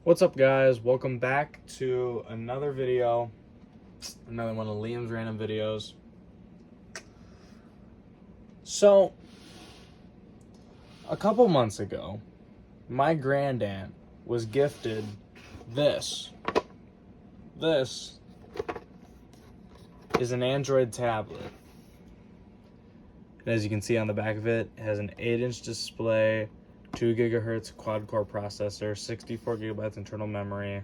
What's up, guys? Welcome back to another video, another one of Liam's random videos. So, a couple months ago, my grandaunt was gifted this. This is an Android tablet. And as you can see on the back of it, it has an 8-inch display, 2 gigahertz quad-core processor, 64 gigabytes internal memory.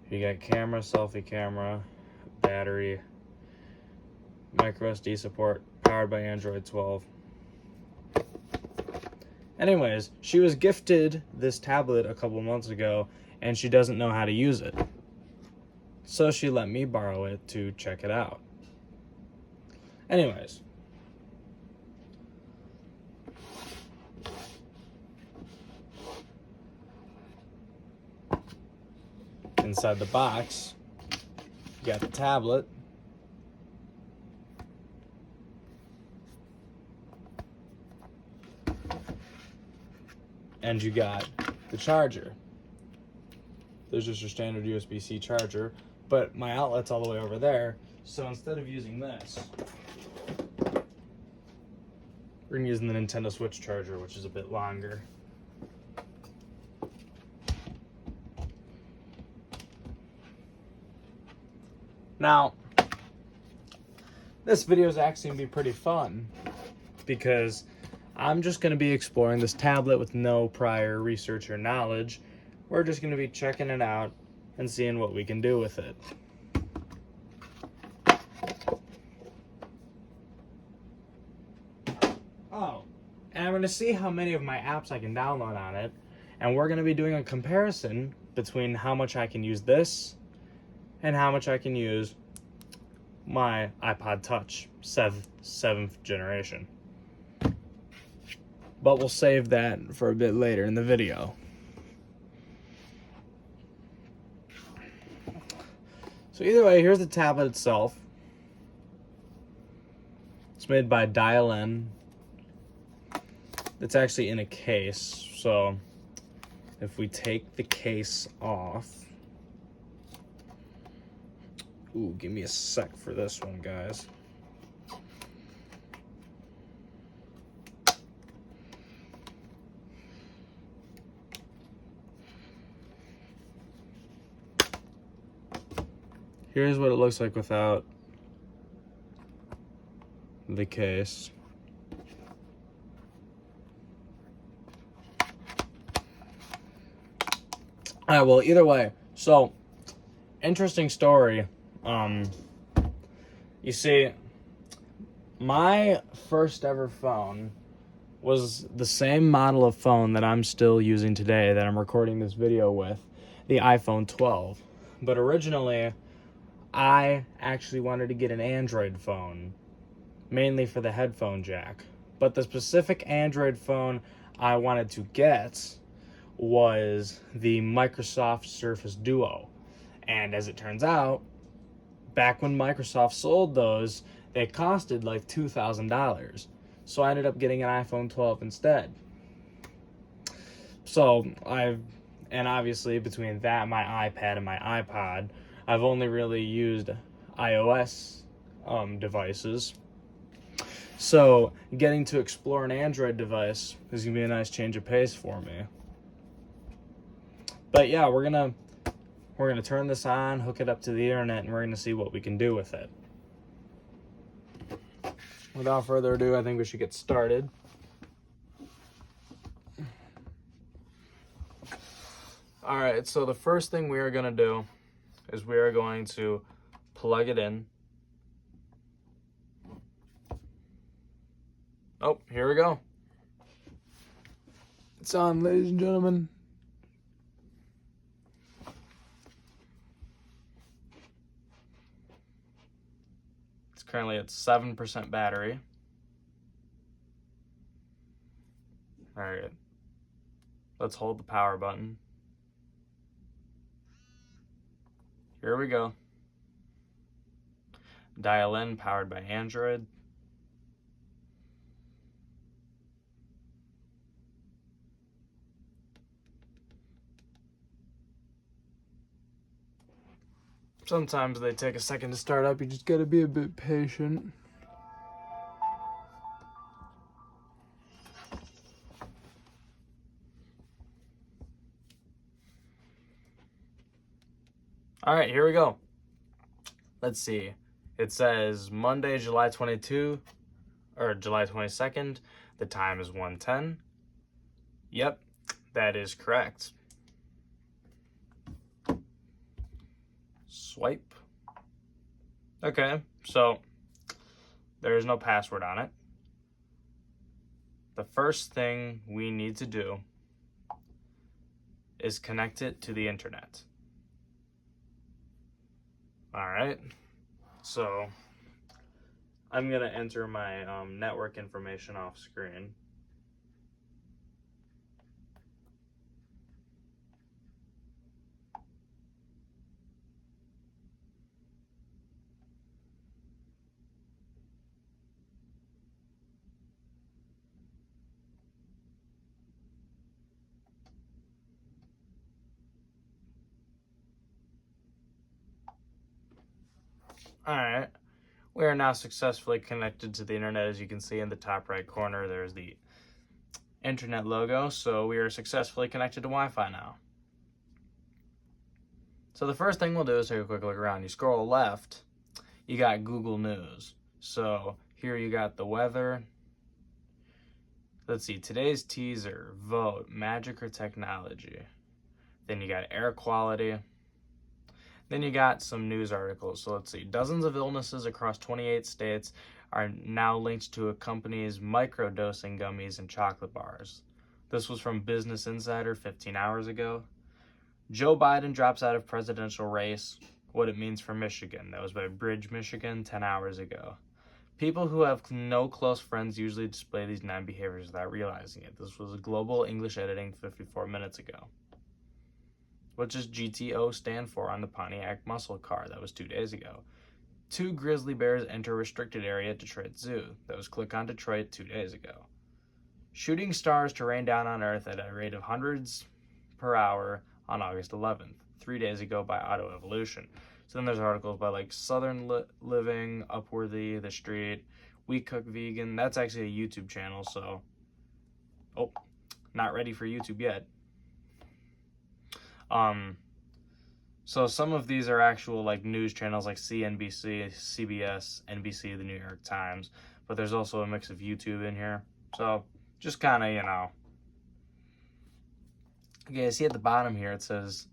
You got camera, selfie camera, battery, micro SD support, powered by Android 12. Anyways, she was gifted this tablet a couple months ago, and she doesn't know how to use it. So she let me borrow it to check it out. Anyways. Inside the box, you got the tablet, and you got the charger. There's just your standard USB-C charger, but my outlet's all the way over there, so instead of using this, we're gonna use the Nintendo Switch charger, which is a bit longer. Now, this video is actually going to be pretty fun because I'm just going to be exploring this tablet with no prior research or knowledge. We're just going to be checking it out and seeing what we can do with it. Oh, and I'm going to see how many of my apps I can download on it, and we're going to be doing a comparison between how much I can use this and how much I can use my iPod Touch 7th generation. But we'll save that for a bit later in the video. So either way, here's the tablet itself. It's made by Dial-N. It's actually in a case, so if we take the case off, ooh, give me a sec for this one, guys. Here's what it looks like without the case. All right, well, either way, so interesting story. You see, my first ever phone was the same model of phone that I'm still using today, that I'm recording this video with, the iPhone 12. But originally, I actually wanted to get an Android phone, mainly for the headphone jack. But the specific Android phone I wanted to get was the Microsoft Surface Duo. And as it turns out, back when Microsoft sold those, they costed like $2,000. So I ended up getting an iPhone 12 instead. So and obviously between that, my iPad and my iPod, I've only really used iOS devices. So getting to explore an Android device is gonna be a nice change of pace for me. But yeah, we're gonna turn this on, hook it up to the internet, and we're gonna see what we can do with it. Without further ado, I think we should get started. All right, so the first thing we are gonna do is we are going to plug it in. Oh, here we go. It's on, ladies and gentlemen. Currently at 7% battery. All right, let's hold the power button. Here we go. Dial-N, powered by Android. Sometimes they take a second to start up. You just gotta be a bit patient. All right, here we go. Let's see. It says Monday, July 22, or July 22nd. The time is 1:10. Yep, that is correct. Swipe. Okay, so there is no password on it. The first thing we need to do is connect it to the internet. All right, so I'm gonna enter my network information off screen. All right, we are now successfully connected to the internet. As you can see in the top right corner, there's the internet logo. So we are successfully connected to Wi-Fi now. So the first thing we'll do is take a quick look around. You scroll left, you got Google News. So here you got the weather. Let's see, today's teaser, vote, magic or technology. Then you got air quality. Then you got some news articles. So let's see, dozens of illnesses across 28 states are now linked to a company's microdosing gummies and chocolate bars. This was from Business Insider 15 hours ago. Joe Biden drops out of presidential race, what it means for Michigan. That was by Bridge, Michigan, 10 hours ago. People who have no close friends usually display these 9 behaviors without realizing it. This was Global English Editing 54 minutes ago. What does GTO stand for on the Pontiac muscle car? That was 2 days ago. 2 grizzly bears enter restricted area at Detroit Zoo. That was Click on Detroit 2 days ago. Shooting stars to rain down on Earth at a rate of hundreds per hour on August 11th, 3 days ago by Auto Evolution. So then there's articles by like Southern Living, Upworthy, The Street, We Cook Vegan. That's actually a YouTube channel, so not ready for YouTube yet. So some of these are actual like news channels like CNBC, CBS, NBC, The New York Times, but there's also a mix of YouTube in here. So just kind of, you know. Okay, see at the bottom here, it says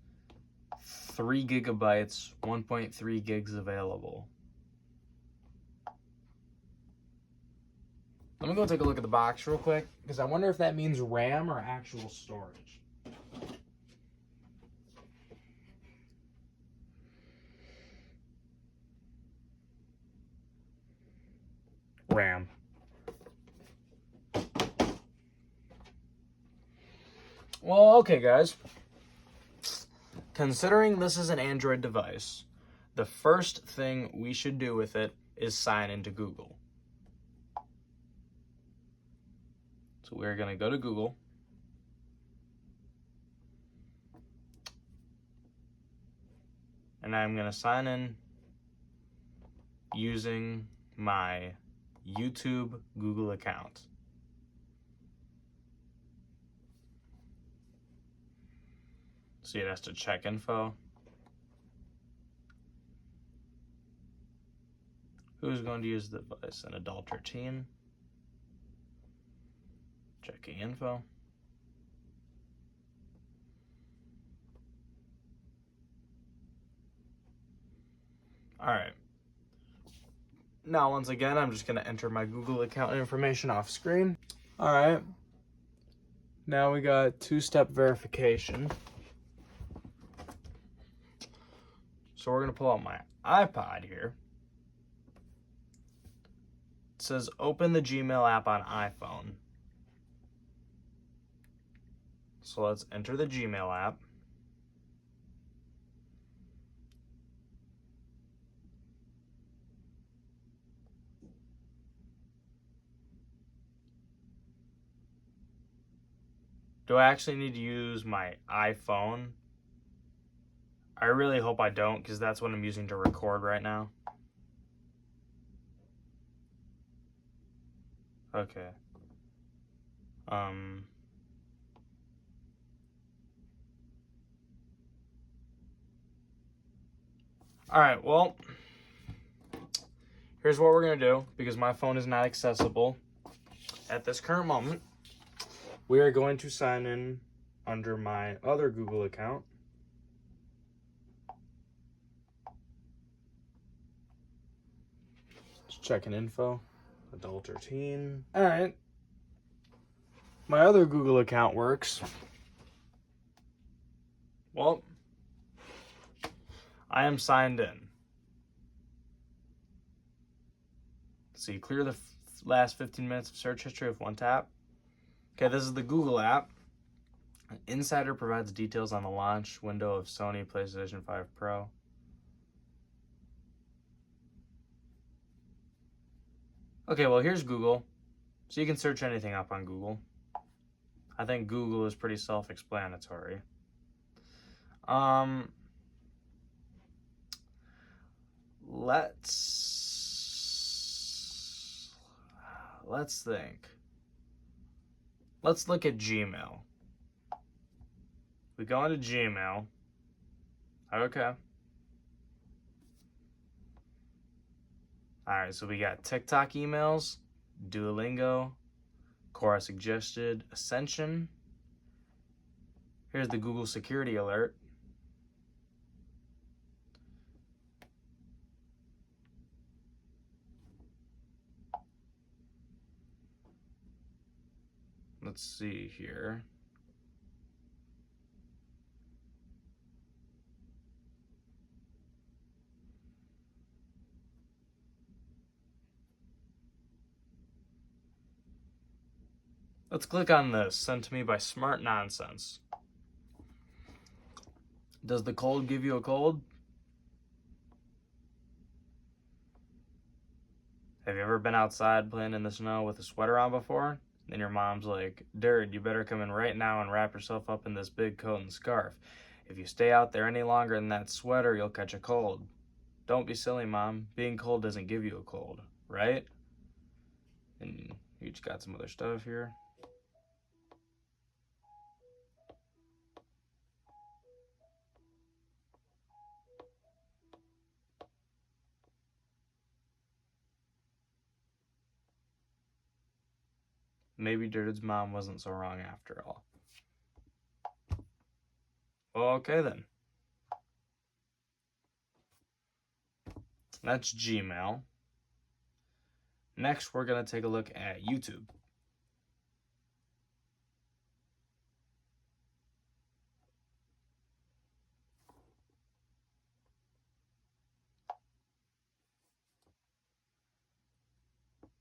3 gigabytes, 1.3 gigs available. Let me go take a look at the box real quick, because I wonder if that means RAM or actual storage. RAM. Well, okay, guys. Considering this is an Android device, the first thing we should do with it is sign into Google. So we're going to go to Google. And I'm going to sign in using my YouTube Google account. So it has to check info. Who's going to use the device? An adult or teen? Checking info. All right. Now, once again, I'm just going to enter my Google account information off screen. All right. Now we got 2-step verification. So we're going to pull out my iPod here. It says open the Gmail app on iPhone. So let's enter the Gmail app. Do I actually need to use my iPhone? I really hope I don't, because that's what I'm using to record right now. Okay. Alright, well, here's what we're going to do, because my phone is not accessible at this current moment. We are going to sign in under my other Google account. Just checking info. Adult or teen. Alright. My other Google account works. Well, I am signed in. So you clear the last 15 minutes of search history with one tap. Okay, this is the Google app. Insider provides details on the launch window of Sony PlayStation 5 Pro. Okay, well, here's Google. So you can search anything up on Google. I think Google is pretty self-explanatory. Let's think. Let's look at Gmail. We go into Gmail. Okay. Alright, so we got TikTok emails, Duolingo, Quora suggested, Ascension. Here's the Google security alert. Let's see here. Let's click on this, sent to me by Smart Nonsense. Does the cold give you a cold? Have you ever been outside playing in the snow with a sweater on before? And your mom's like, "Dude, you better come in right now and wrap yourself up in this big coat and scarf. If you stay out there any longer in that sweater, you'll catch a cold." Don't be silly, Mom. Being cold doesn't give you a cold, right? And you just got some other stuff here. Maybe Dirted's mom wasn't so wrong after all. Well, okay then. That's Gmail. Next, we're going to take a look at YouTube.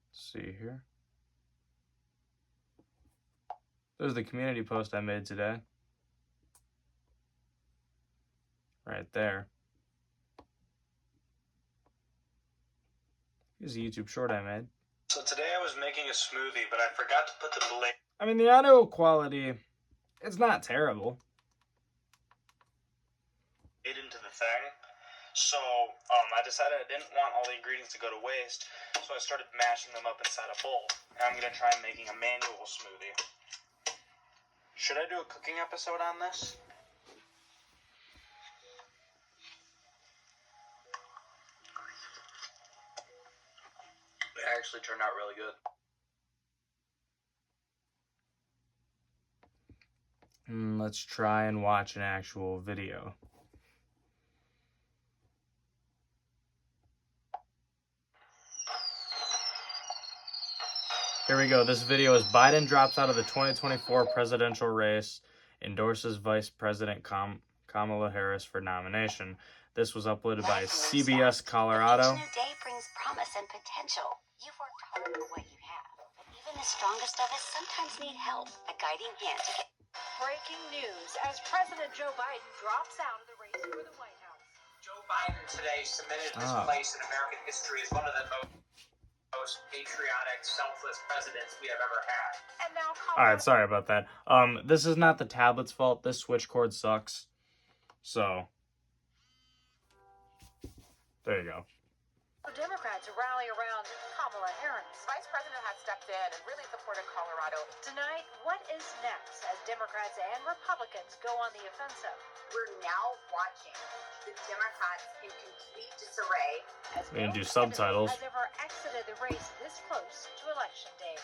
Let's see here. There's the community post I made today. Right there. Here's a YouTube short I made. So today I was making a smoothie, but I forgot to put the blade. I mean, the audio quality, it's not terrible. Into the thing. So I decided I didn't want all the ingredients to go to waste, so I started mashing them up inside a bowl. And I'm going to try making a manual smoothie. Should I do a cooking episode on this? It actually turned out really good. Let's try and watch an actual video. Here we go. This video is Biden drops out of the 2024 presidential race, endorses Vice President Kamala Harris for nomination. This was uploaded by CBS Colorado. Each new day brings promise and potential. You've worked hard for what you have. Even the strongest of us sometimes need help, a guiding hand to get. Breaking news as President Joe Biden drops out of the race for the White House. Joe Biden today cemented his place in American history as one of the most patriotic, selfless presidents we have ever had. And now Alright, sorry about that. This is not the tablet's fault. This switch cord sucks. So, There you go. Democrats rally around Kamala Harris. Vice President has stepped in and really supported Colorado. Tonight, what is next as Democrats and Republicans go on the offensive? We're now watching the Democrats in complete disarray. As We can no do candidate subtitles. has ever exited the race this close to Election Day.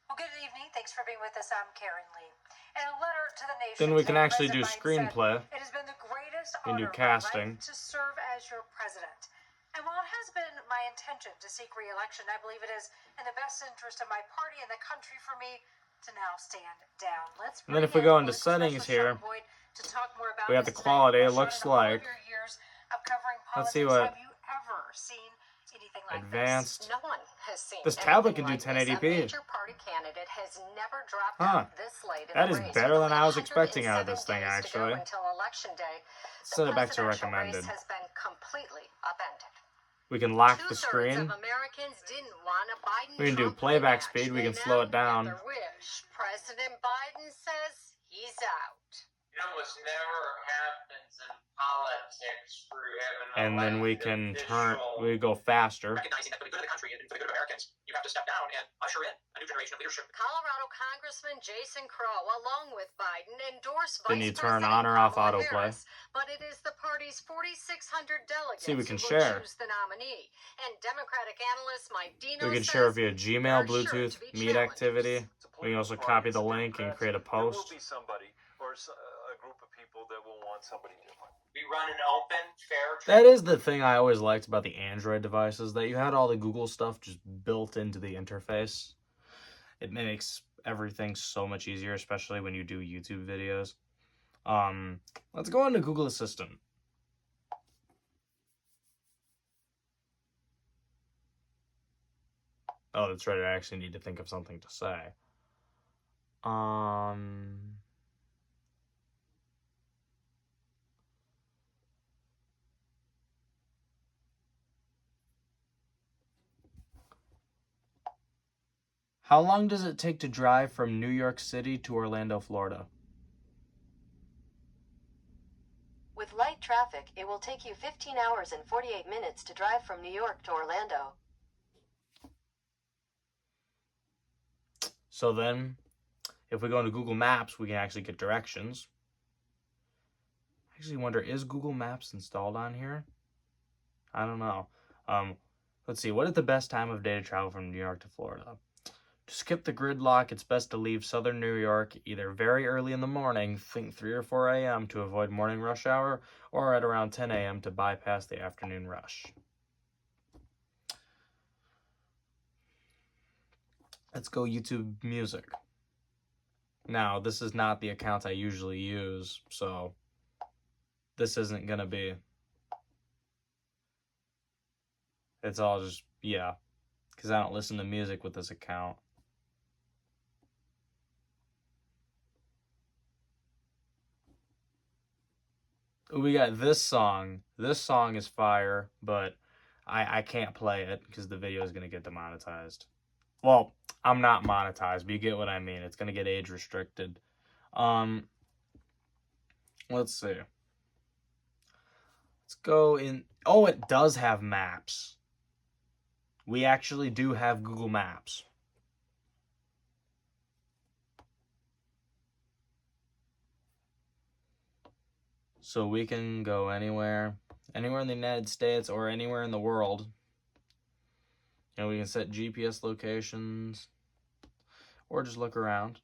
Well, good evening. Thanks for being with us. I'm Karen Lee. In a letter to the nation, Then we can actually do President Biden screenplay. said, "It has been the greatest We can do honor of my casting. life to serve as your president. And while it has been my intention to seek re-election, I believe it is in the best interest of my party and the country for me to now stand down." Let's And then if we bring go in into political settings specialist here, Sean Boyd to talk more about we have this the tonight. quality. It Sean, looks in all of like your years of covering Let's see politics, what have you ever seen anything like advanced. No one has seen This tablet can anything do like this. 1080p. A major party candidate has never dropped Huh. out this late in That the is race. better With than only I was expecting out of this 107 thing, days to go actually. until Election Day, Set it back to the presidential recommended. race has been completely upended. We can lock the Two-thirds screen. of Americans didn't want a Biden We can do Trump playback rematch. speed. We They can slow it now down. have their wish. President Biden says he's out. It almost never happens in politics for you have an And then we elected can turn. official. We go faster. Recognizing that for the good of the country and for the good of Americans, you have to step down and usher in a new generation of leadership. Colorado Congressman Jason Crow, along with Biden, endorsed Then Vice you turn President on or off Kamala autoplay. Harris, but it is the party's 4,600 delegates See, we can who will share. choose the nominee. And Democratic analyst Mike Dino We can says share via Gmail, there are sure Bluetooth, to be Meet challenges. activity. We can also copy the link and create a There will post. be somebody or a group of people that will want somebody different. We run an open, fair. That is the thing I always liked about the Android devices, that you had all the Google stuff just built into the interface. It makes everything so much easier, especially when you do YouTube videos. Let's go into Google Assistant. Oh, that's right. I actually need to think of something to say. How long does it take to drive from New York City to Orlando, Florida? With light traffic, it will take you 15 hours and 48 minutes to drive from New York to Orlando. So then, if we go into Google Maps, we can actually get directions. I actually wonder, is Google Maps installed on here? I don't know. Let's see, what is the best time of day to travel from New York to Florida? To skip the gridlock, it's best to leave southern New York either very early in the morning, think 3 or 4 a.m. to avoid morning rush hour, or at around 10 a.m. to bypass the afternoon rush. Let's go YouTube Music. Now, this is not the account I usually use, so this isn't gonna be. It's all just, yeah, because I don't listen to music with this account. We got this song. This song is fire, but I can't play it because the video is going to get demonetized. Well, I'm not monetized, but you get what I mean. It's going to get age restricted. Let's see. Let's go in. Oh, it does have maps. We actually do have Google Maps. So we can go anywhere in the United States or anywhere in the world. And we can set GPS locations or just look around.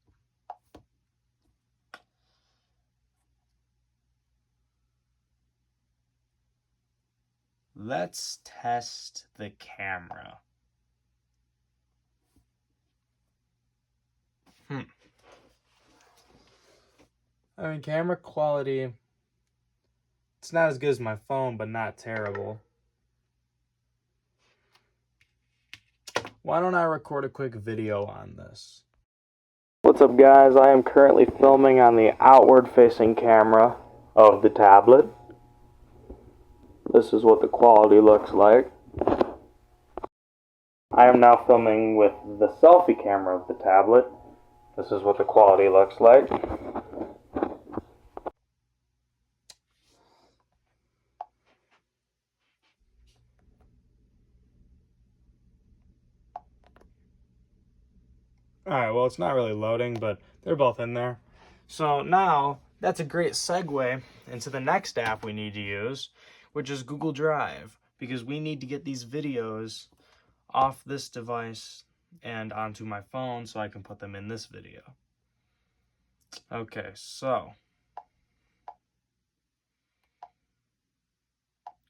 Let's test the camera. I mean, camera quality, it's not as good as my phone, but not terrible. Why don't I record a quick video on this? What's up, guys? I am currently filming on the outward-facing camera of the tablet. This is what the quality looks like. I am now filming with the selfie camera of the tablet. This is what the quality looks like. Alright, well, it's not really loading, but they're both in there. So now, that's a great segue into the next app we need to use, which is Google Drive, because we need to get these videos off this device and onto my phone so I can put them in this video. Okay, so.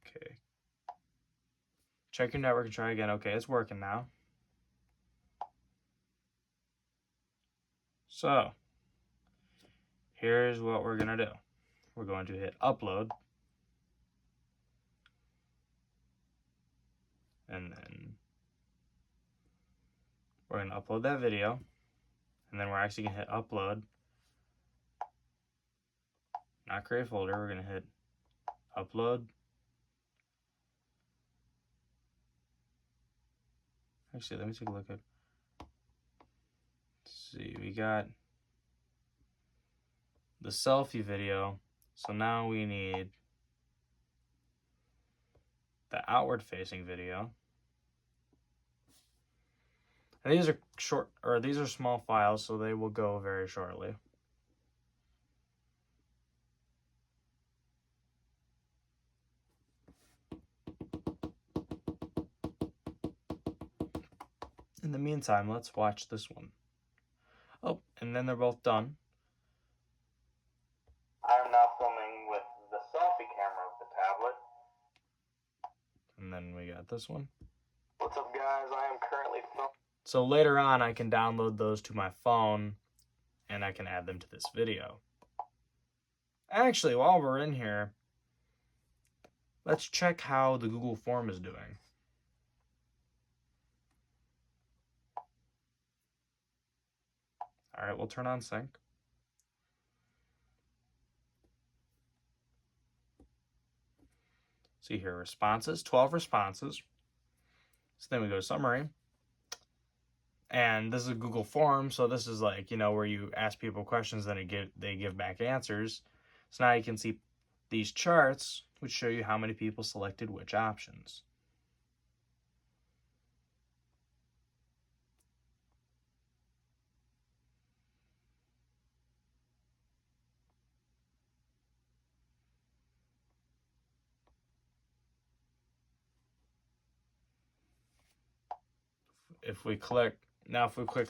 Okay. Check your network and try again. Okay, it's working now. So, here's what we're going to do. We're going to hit upload. And then we're going to upload that video. And then we're actually going to hit upload. Not create folder. We're going to hit upload. Actually, let me take a look at. Let's see, we got the selfie video. So now we need the outward facing video. And these are short, or these are small files, so they will go very shortly. In the meantime, let's watch this one. Oh, and then they're both done. I'm now filming with the selfie camera of the tablet. And then we got this one. What's up, guys? I am currently filming. So later on, I can download those to my phone, and I can add them to this video. Actually, while we're in here, let's check how the Google form is doing. All right, we'll turn on sync. See here, responses, 12 responses. So then we go to summary. And this is a Google form, so this is like, you know, where you ask people questions, then they give back answers. So now you can see these charts, which show you how many people selected which options. If we click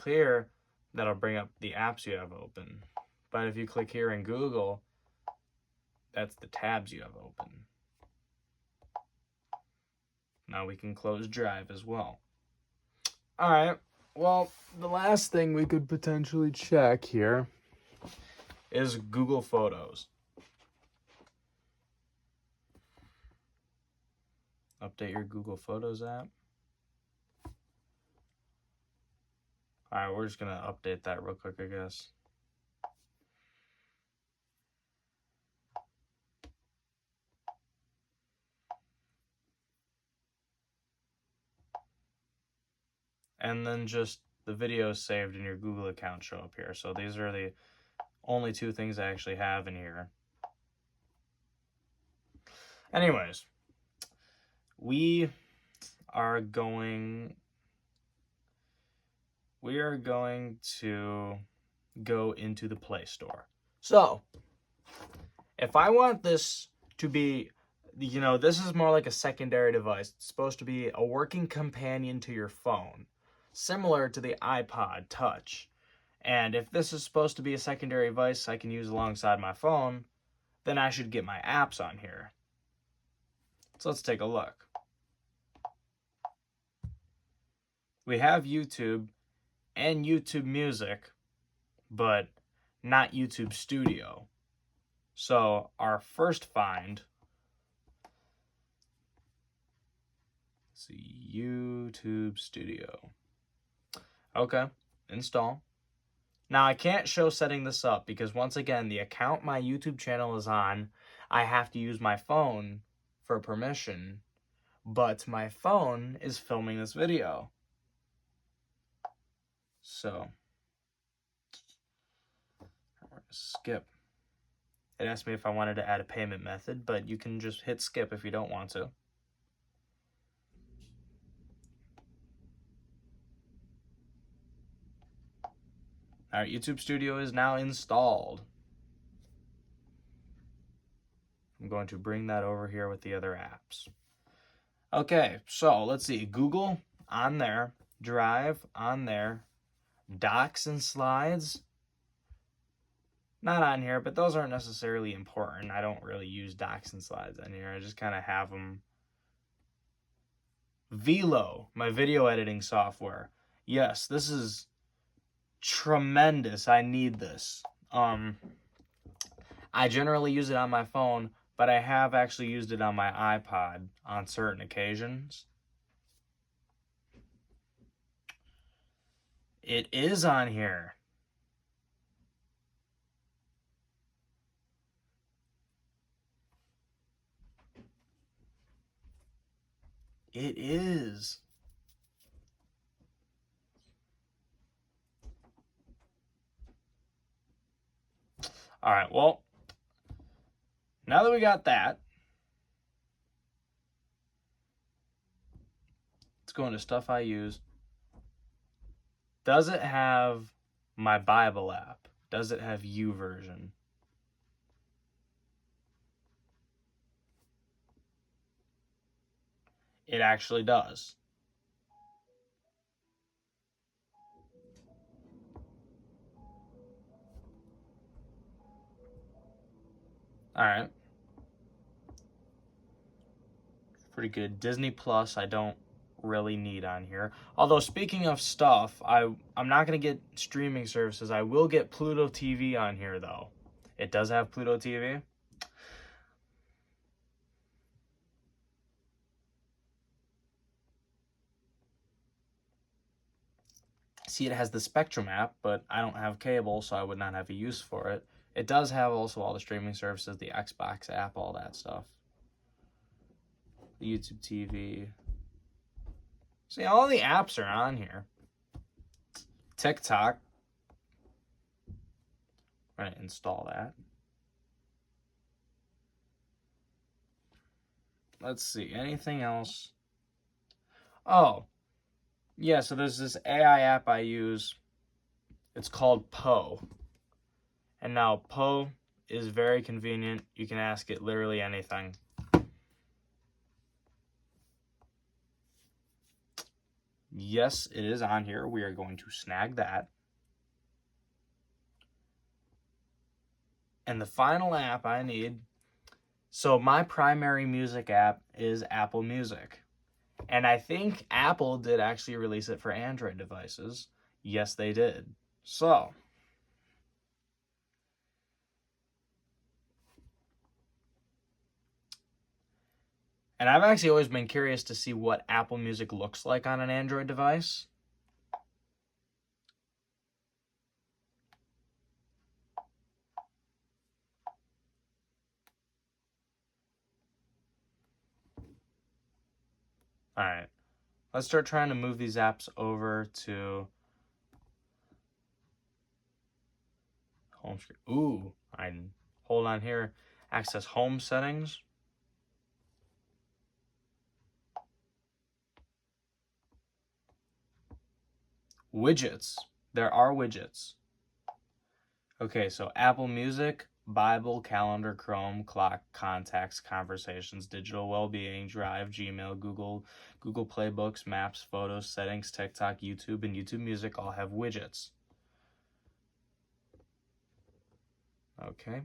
here, that'll bring up the apps you have open. But if you click here in Google, that's the tabs you have open. Now we can close Drive as well. All right, well, the last thing we could potentially check here is Google Photos. Update your Google Photos app. All right, we're just going to update that real quick, I guess. And then just the videos saved in your Google account show up here. So these are the only two things I actually have in here. Anyways, we are going to go into the Play Store. So, if I want this to be, you know, this is more like a secondary device. It's supposed to be a working companion to your phone, similar to the iPod Touch. And if this is supposed to be a secondary device I can use alongside my phone, then I should get my apps on here. So let's take a look. We have YouTube and YouTube Music, but not YouTube Studio. So our first find, let's see, YouTube Studio. Okay, install. Now I can't show setting this up because once again, the account my YouTube channel is on, I have to use my phone for permission, but my phone is filming this video. So, I'm going to skip. It asked me if I wanted to add a payment method, but you can just hit skip if you don't want to. All right, YouTube Studio is now installed. I'm going to bring that over here with the other apps. Okay, so let's see. Google on there, Drive on there, Docs and Slides not on here, but those aren't necessarily important. I don't really use Docs and Slides on here. I just kind of have them. Velo, my video editing software. Yes, this is tremendous. I need this. I generally use it on my phone, but I have actually used it on my iPod on certain occasions. It is on here. It is. All right, well, now that we got that, let's go into stuff I use. Does it have my Bible app? Does it have YouVersion? It actually does. All right. Pretty good. Disney Plus, I don't really need on here. Although, speaking of stuff, I'm not going to get streaming services. I will get Pluto TV on here, though. It does have Pluto TV. See, it has the Spectrum app, but I don't have cable, so I would not have a use for it. It does have also all the streaming services, the Xbox app, all that stuff. The YouTube TV. See, all the apps are on here. TikTok. I'm going to install that. Let's see, anything else? Oh, yeah, so there's this AI app I use. It's called Poe. And now Poe is very convenient. You can ask it literally anything. Yes, it is on here. We are going to snag that. And the final app I need. So my primary music app is Apple Music. And I think Apple did actually release it for Android devices. Yes, they did. So, and I've actually always been curious to see what Apple Music looks like on an Android device. All right, let's start trying to move these apps over to home screen. Ooh, hold on here. Access home settings. Widgets. There are widgets. Okay, so Apple Music, Bible, Calendar, Chrome, Clock, Contacts, Conversations, Digital Wellbeing, Drive, Gmail, Google Play Books, Maps, Photos, Settings, TikTok, YouTube, and YouTube Music all have widgets. Okay,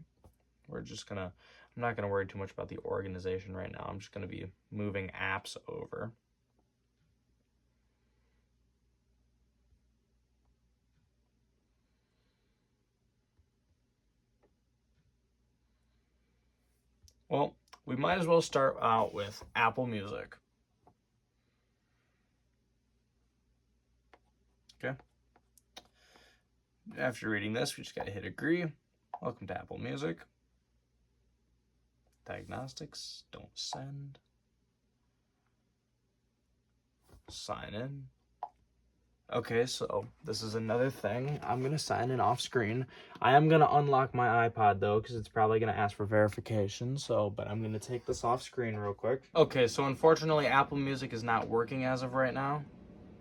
I'm not gonna worry too much about the organization right now. I'm just gonna be moving apps over. Well, we might as well start out with Apple Music. Okay. After reading this, we just gotta hit agree. Welcome to Apple Music. Diagnostics, don't send. Sign in. Okay, so this is another thing. I'm going to sign in off screen. I am going to unlock my iPod though, because it's probably going to ask for verification. But I'm going to take this off screen real quick. Okay, so unfortunately Apple Music is not working as of right now.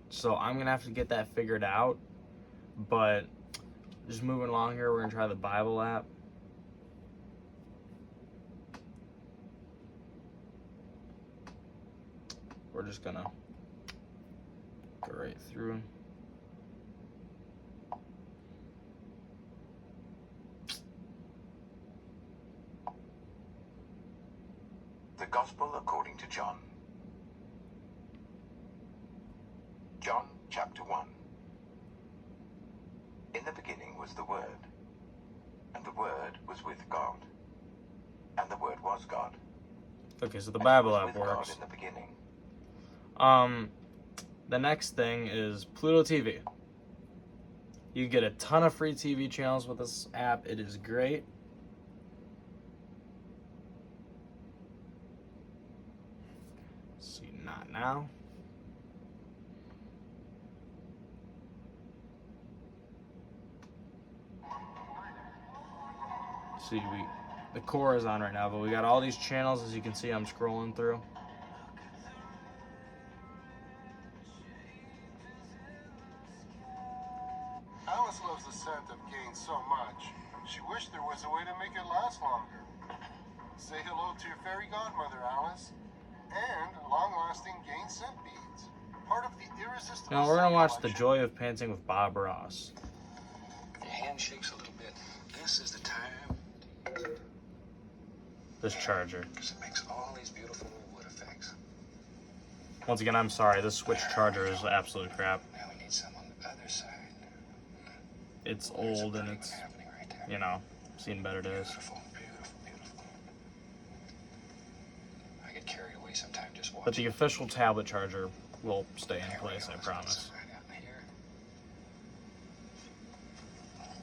So I'm going to have to get that figured out. But just moving along here, we're gonna try the Bible app. We're just gonna go right through. The Gospel according to John. John chapter 1. In the beginning was the Word, and the Word was with God, and the Word was God. Okay, so the And he Bible was app with God works. in the beginning. The next thing is Pluto TV. You get a ton of free TV channels with this app. It is great. See, not now. See, the core is on right now, but we got all these channels. As you can see, I'm scrolling through. Alice loves the scent of cane so much, she wished there was a way to make it last longer. Say hello to your fairy godmother, Alice. And long-lasting Gain scent beads. Part of the irresistible Now we're gonna scent watch The collection. Joy of Painting with Bob Ross. Your hand shakes a little bit. This is the time, This charger. because it makes all these beautiful wood effects. Once again, I'm sorry. This Switch charger is absolute crap. Now we need some on the other side. It's old and it's, Happening right there. you know, seen better days. Beautiful, beautiful, beautiful. I get carried away sometime just watching. But the official tablet charger will stay in place, I promise. Right out in here.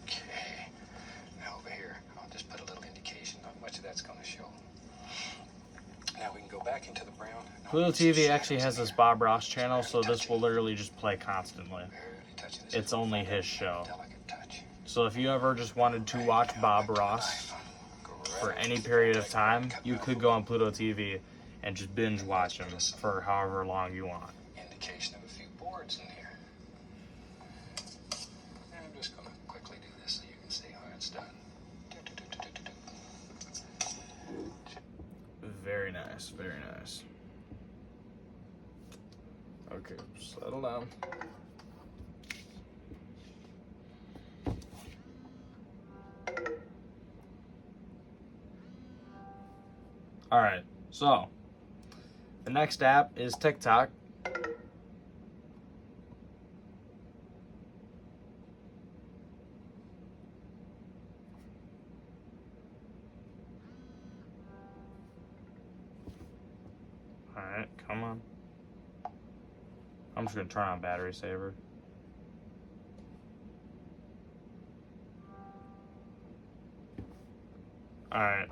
Okay. Now over here, I'll just put a little indication. Not much of that's going to show. Now we can go back into the brown. Pluto TV actually has this Bob Ross channel, so this will literally just play constantly. Barely touching this. It's only his show. Delicate touch. So if you ever just wanted to watch Bob Ross Go right for into any the period brown. of time, you could go on Pluto TV and just binge watch him for however long you want. Indication of a few boards in here. And I'm just going to quickly do this so you can see how it's done. Very nice, very nice. Okay, settle down. Alright, so the next app is TikTok. Alright, come on. I'm just gonna turn on battery saver. Alright,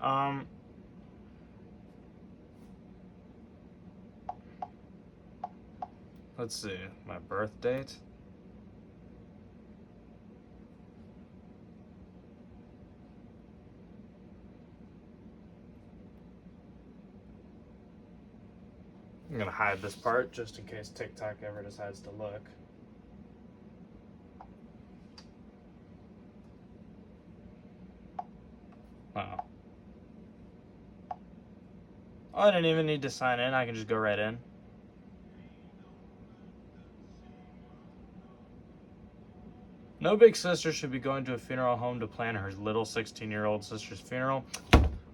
let's see, my birth date. I'm gonna hide this part just in case TikTok ever decides to look. Wow. Oh, I didn't even need to sign in. I can just go right in. No big sister should be going to a funeral home to plan her little 16-year-old sister's funeral.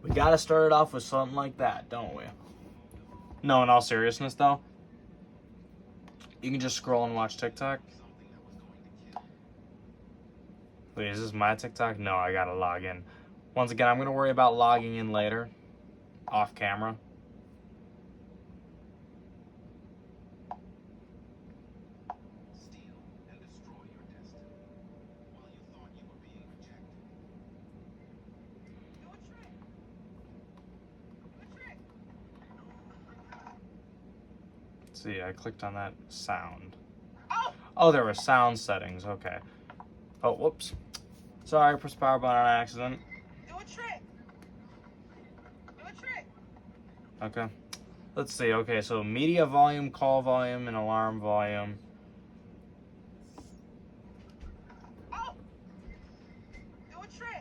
We gotta start it off with something like that, don't we? No, in all seriousness though, you can just scroll and watch TikTok. Wait, is this my TikTok? No, I gotta log in. Once again, I'm gonna worry about logging in later, off camera. See, I clicked on that sound. Oh, there were sound settings. Okay. Oh, whoops. Sorry, I pressed power button on accident. Do a trick. Do a trick. Okay. Let's see. Okay, so media volume, call volume, and alarm volume.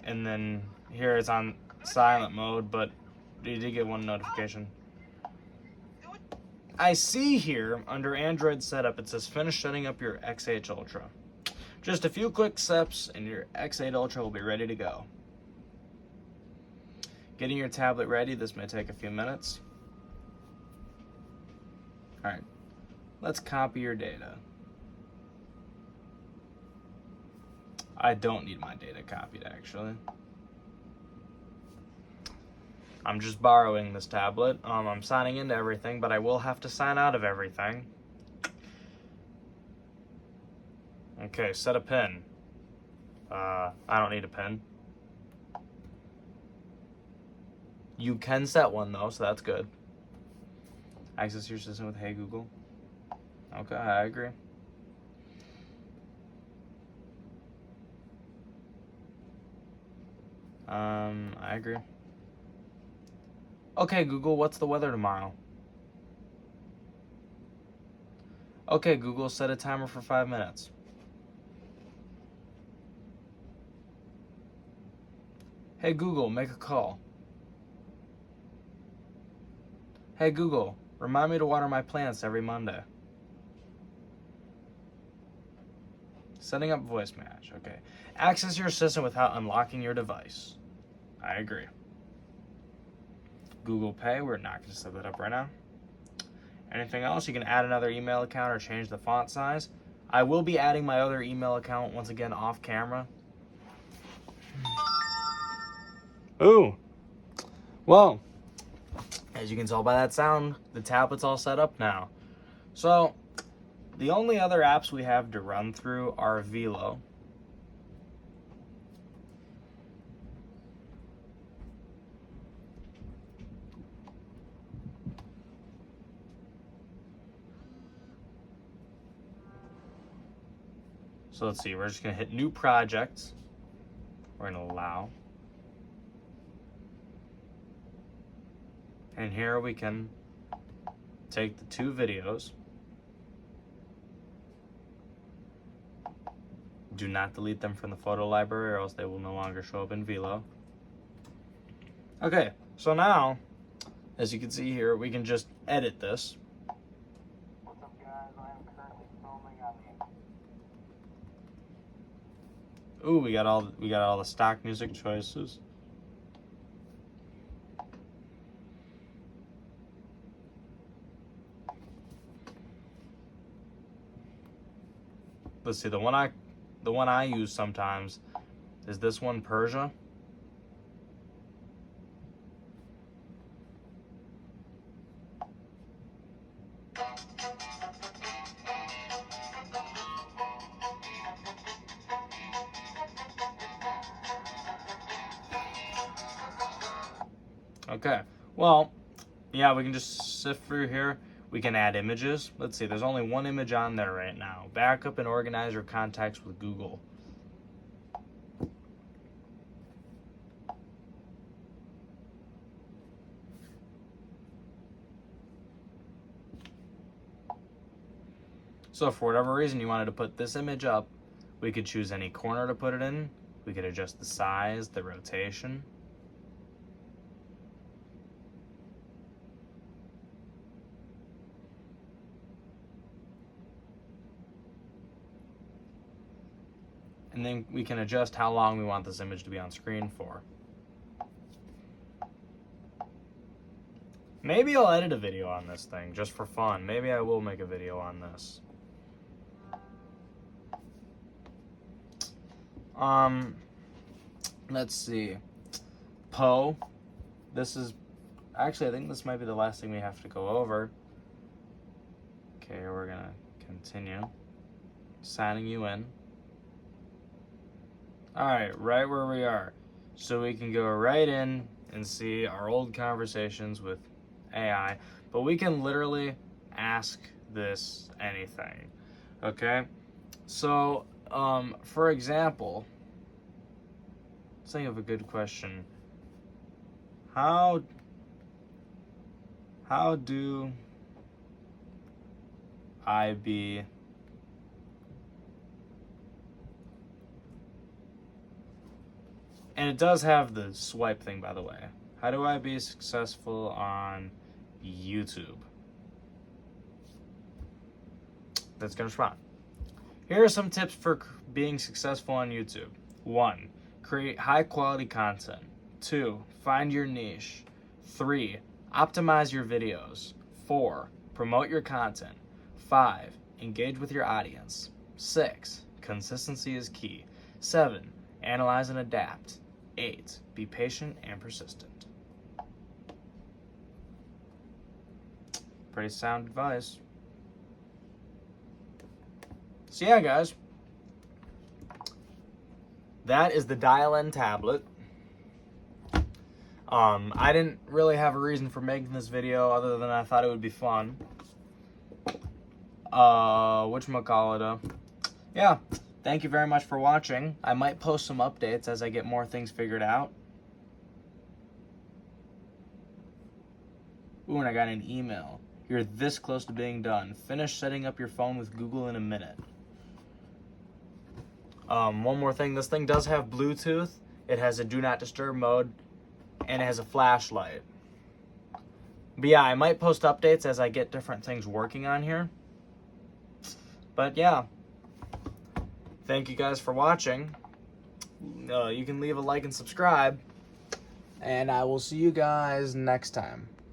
and then here it's on silent mode, but you did get one notification. I see here under Android setup it says finish setting up your X8 Ultra. Just a few quick steps and your X8 Ultra will be ready to go. Getting your tablet ready, this may take a few minutes. Alright, let's copy your data. I don't need my data copied actually. I'm just borrowing this tablet. I'm signing into everything, but I will have to sign out of everything. Okay, set a pin. I don't need a pin. You can set one though, so that's good. Access your system with Hey Google. Okay, I agree. I agree. Okay, Google, what's the weather tomorrow? Okay, Google, set a timer for 5 minutes. Hey, Google, make a call. Hey, Google, remind me to water my plants every Monday. Setting up voice match, okay. Access your system without unlocking your device. I agree. Google Pay, we're not going to set that up right now. Anything else? You can add another email account or change the font size. I will be adding my other email account once again off camera. Ooh. Well, as you can tell by that sound, the tablet's all set up now. So, the only other apps we have to run through are Velo. So let's see, we're just gonna hit new projects. We're gonna allow. And here we can take the 2 videos. Do not delete them from the photo library or else they will no longer show up in Velo. Okay, so now, as you can see here, we can just edit this. What's up, guys? I am currently filming on the... Ooh, we got all the stock music choices. Let's see, the one I use sometimes is this one, Persia. Okay, well, yeah, we can just sift through here. We can add images. Let's see, there's only one image on there right now. Backup and organize your contacts with Google. So for whatever reason you wanted to put this image up, we could choose any corner to put it in. We could adjust the size, the rotation. And then we can adjust how long we want this image to be on screen for. Maybe I'll edit a video on this thing just for fun. Maybe I will make a video on this. Let's see. Poe. This is, actually I think this might be the last thing we have to go over. Okay, we're gonna continue. Signing you in. Alright, right where we are. So we can go right in and see our old conversations with AI, but we can literally ask this anything. Okay? So, for example, let's think of a good question. How do I be And it does have the swipe thing, by the way. How do I be successful on YouTube? That's going to respond. Here are some tips for being successful on YouTube. 1. Create high quality content. 2. Find your niche. 3. Optimize your videos. 4. Promote your content. 5. Engage with your audience. 6. Consistency is key. 7. Analyze and adapt. 8. Be patient and persistent. Pretty sound advice. So yeah, guys. That is the Dial-N tablet. I didn't really have a reason for making this video other than I thought it would be fun. Whatchamacallit. Yeah, thank you very much for watching. I might post some updates as I get more things figured out. Ooh, and I got an email. You're this close to being done. Finish setting up your phone with Google in a minute. One more thing. This thing does have Bluetooth. It has a do not disturb mode. And it has a flashlight. But yeah, I might post updates as I get different things working on here. But yeah. Thank you guys for watching. You can leave a like and subscribe. And I will see you guys next time.